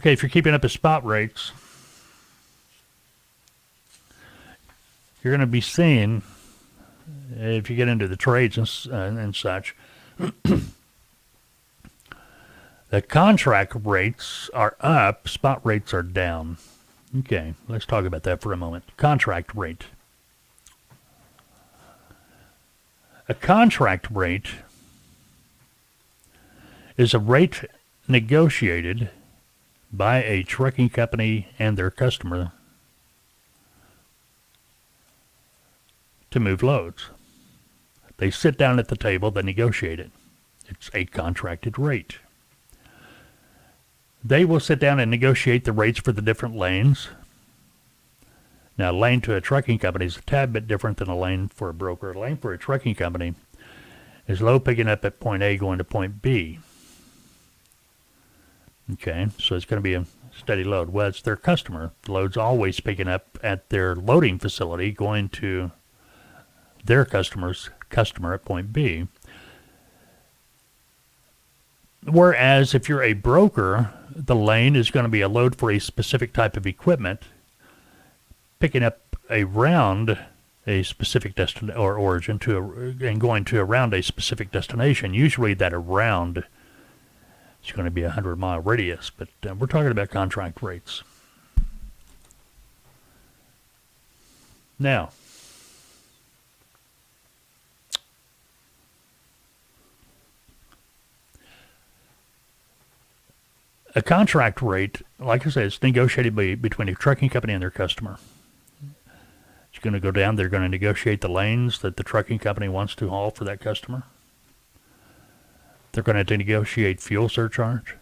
Okay, if you're keeping up with spot rates, you're going to be seeing, if you get into the trades and such, the contract rates are up, spot rates are down. Okay, let's talk about that for a moment. Contract rate. A contract rate is a rate negotiated by a trucking company and their customer to move loads. They sit down at the table, they negotiate it. It's a contracted rate. They will sit down and negotiate the rates for the different lanes. Now, a lane to a trucking company is a tad bit different than a lane for a broker. A lane for a trucking company is load picking up at point A going to point B. Okay, so it's going to be a steady load. Well, it's their customer. The load's always picking up at their loading facility going to their customer at point B. Whereas if you're a broker, the lane is going to be a load for a specific type of equipment, picking up around a specific destination or origin and going to around a specific destination. Usually that around is going to be a 100-mile radius, but we're talking about contract rates. Now, a contract rate, like I said, it's negotiated between a trucking company and their customer. It's going to go down. They're going to negotiate the lanes that the trucking company wants to haul for that customer. They're going to negotiate fuel surcharge.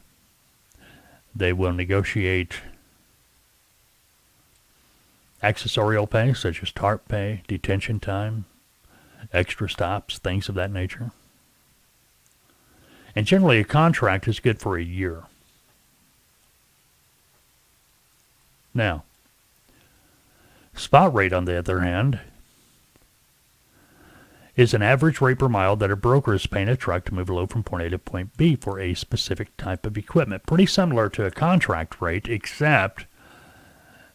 They will negotiate accessorial pay, such as TARP pay, detention time, extra stops, things of that nature. And generally, a contract is good for a year. Now, spot rate, on the other hand, is an average rate per mile that a broker is paying a truck to move a load from point A to point B for a specific type of equipment. Pretty similar to a contract rate, except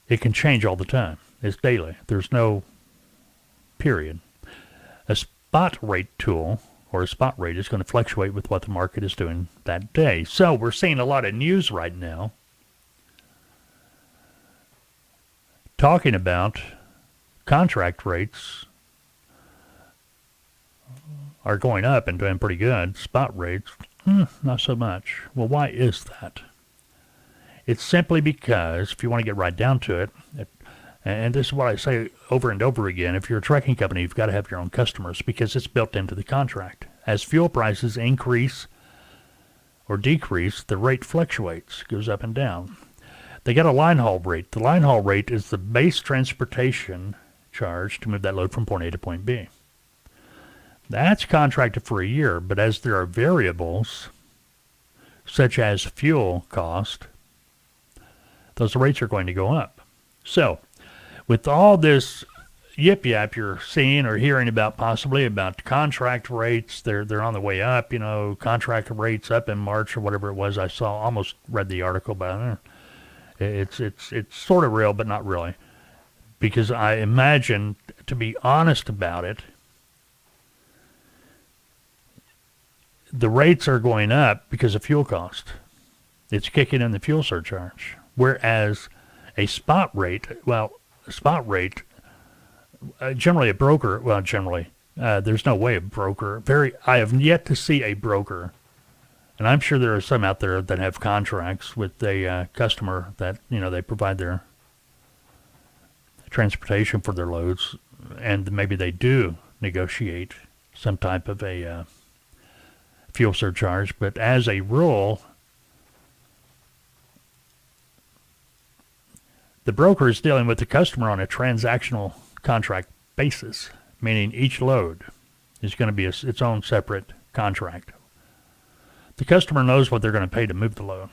it can change all the time. It's daily. There's no period. A spot rate tool or a spot rate is going to fluctuate with what the market is doing that day. So we're seeing a lot of news right now talking about contract rates are going up and doing pretty good. Spot rates, not so much. Well, why is that? It's simply because, if you want to get right down to it, and this is what I say over and over again, if you're a trucking company, you've got to have your own customers because it's built into the contract. As fuel prices increase or decrease, the rate fluctuates, goes up and down. They got a line haul rate. The line haul rate is the base transportation charge to move that load from point A to point B. That's contracted for a year, but as there are variables, such as fuel cost, those rates are going to go up. So, with all this yip-yap you're seeing or hearing about possibly about contract rates, they're on the way up, contract rates up in March or whatever it was. I almost read the article, but it's sort of real, but not really. Because I imagine, to be honest about it, the rates are going up because of fuel cost. It's kicking in the fuel surcharge. Whereas a spot rate, generally a broker, there's no way a broker, I have yet to see a broker, and I'm sure there are some out there that have contracts with a customer that, they provide their transportation for their loads, and maybe they do negotiate some type of a fuel surcharge, but as a rule, the broker is dealing with the customer on a transactional contract basis, meaning each load is going to be its own separate contract. The customer knows what they're going to pay to move the load.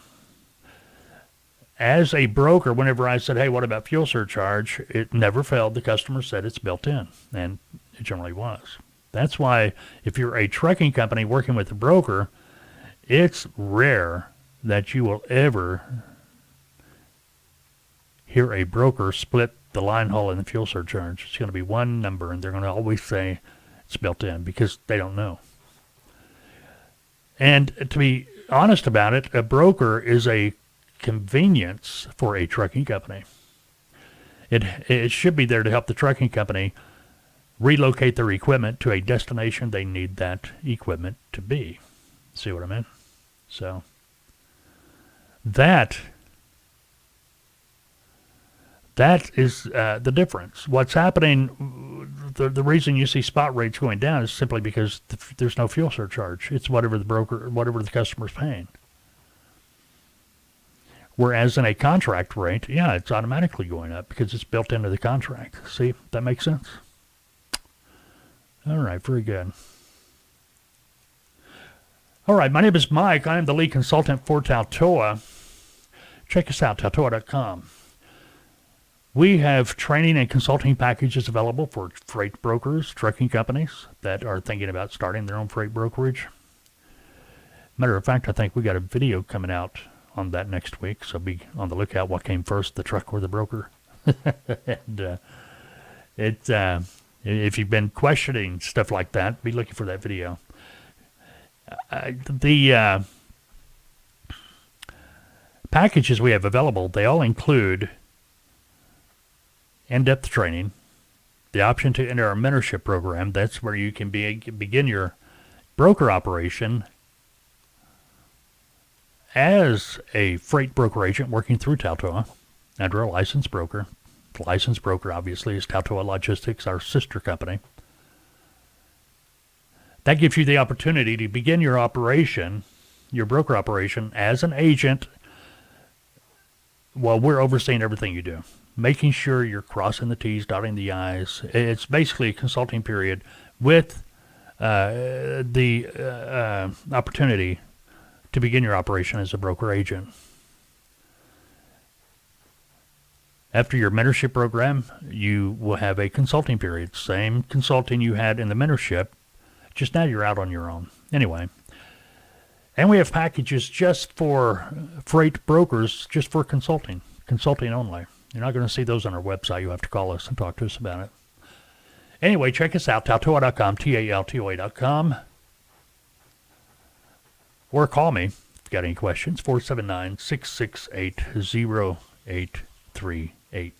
As a broker, whenever I said, hey, what about fuel surcharge, it never failed. The customer said it's built in, and it generally was. That's why if you're a trucking company working with a broker, it's rare that you will ever hear a broker split the line haul and the fuel surcharge. It's going to be one number, and they're going to always say it's built in because they don't know. And to be honest about it, a broker is a convenience for a trucking company. It should be there to help the trucking company relocate their equipment to a destination they need that equipment to be. See what I mean? So that is the difference. What's happening, the reason you see spot rates going down is simply because there's no fuel surcharge. It's whatever the customer's paying. Whereas in a contract rate, yeah, it's automatically going up because it's built into the contract. See, that makes sense? All right, very good. All right, my name is Mike. I am the lead consultant for TALTOA. Check us out, TALTOA.com. We have training and consulting packages available for freight brokers, trucking companies that are thinking about starting their own freight brokerage. Matter of fact, I think we got a video coming out on that next week, so be on the lookout. What came first, the truck or the broker? And if you've been questioning stuff like that, be looking for that video. The packages we have available, they all include in-depth training, the option to enter our mentorship program. That's where you can begin your broker operation as a freight broker agent working through TALTOA under a licensed broker. The licensed broker, obviously, is TALTOA Logistics, our sister company. That gives you the opportunity to begin your operation, your broker operation, as an agent while we're overseeing everything you do, making sure you're crossing the T's, dotting the I's. It's basically a consulting period with the opportunity to begin your operation as a broker agent. After your mentorship program, you will have a consulting period. Same consulting you had in the mentorship, just now you're out on your own. Anyway, and we have packages just for freight brokers, just for consulting only. You're not going to see those on our website. You have to call us and talk to us about it. Anyway, check us out, TALTOA.com, TALTOA.com. Or call me if you've got any questions, 479-668-0838.